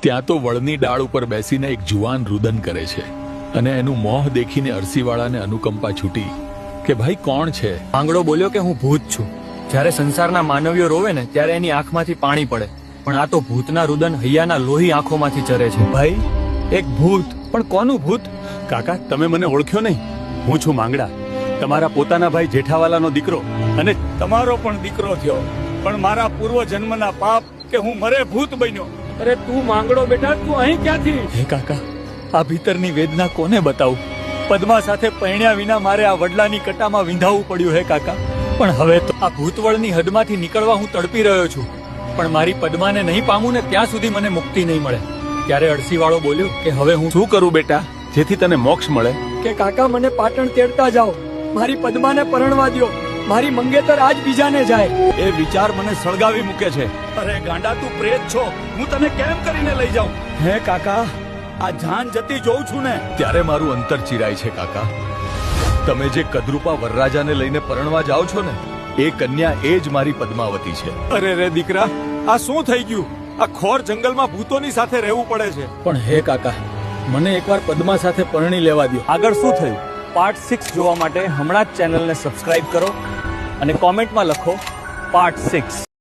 ત્યાં તો વળની ડાળ ઉપર બેસીને એક જુવાન રુદન કરે છે અને એનું મોહ દેખીને અરસીવાળાને અનુકંપા છૂટી કે ભાઈ કોણ છે. આંગળો બોલ્યો કે હું ભૂત છું. જ્યારે સંસારના માનવીઓ રોવે ને ત્યારે એની આંખમાંથી પાણી પડે, પણ આ તો ભૂતના રુદન હૈયાના લોહી આંખોમાંથી ચરે છે. ભાઈ એક ભૂત. પણ કોનું ભૂત? કાકા તમે મને ઓળખ્યો નહીં? હું છું માંગડા, તમારા પોતાના ભાઈ જેઠાવાલાનો દીકરો, અને તમારો પણ દીકરો થયો. પણ મારા પૂર્વ જન્મના પાપ કે હું મરે ભૂત બન્યો. અરે તું માંગડો બેટા, તું અહીં ક્યાંથી? હે કાકા, આ ભીતરની વેદના કોને બતાવું? પદ્મા સાથે પરણ્યા વિના મારે આ વડલાની કટામાં વિંધાવવું પડ્યું. હે કાકા, પણ હવે તો આ ભૂતવળની હદમાંથી નીકળવા હું તડપી રહ્યો છું, પણ મારી પદ્માને નહીં પામું ને ત્યાં સુધી મને મુક્તિ નહીં મળે. ત્યારે અળસીવાળો બોલ્યો કે હવે હું શું કરું બેટા જેથી તને મોક્ષ મળે? કે કાકા મને પાટણ તેડતા જાઓ, મારી પદ્માને પરણવા દ્યો, મારી મંગેતર આજ બીજાને જાય. એ વિચાર મને સળગાવી મૂકે છે. અરે ગાંડા, તું પ્રેત છો, હું તને કેમ કરીને લઈ જાઉં? હે કાકા, આ જાન જતી જોઉં છું ને ત્યારે મારું અંતર ચિરાય છે કાકા. તમે જે કદરૂપા વરરાજાને લઈને પરણવા જાઓ છો ને, એ કન્યા એ જ મારી પદ્માવતી છે. અરે રે દીકરા, આ શું થઈ ગયું? આ ખોર જંગલમાં ભૂતોની સાથે રહેવું પડે છે. પણ હે કાકા, મને એકવાર પદ્મા સાથે પરણી લેવા દો. આગળ શું થયું? પાર્ટ 6 જોવા માટે હમણાં જ ચેનલને સબસ્ક્રાઇબ કરો અને કોમેન્ટમાં લખો પાર્ટ 6.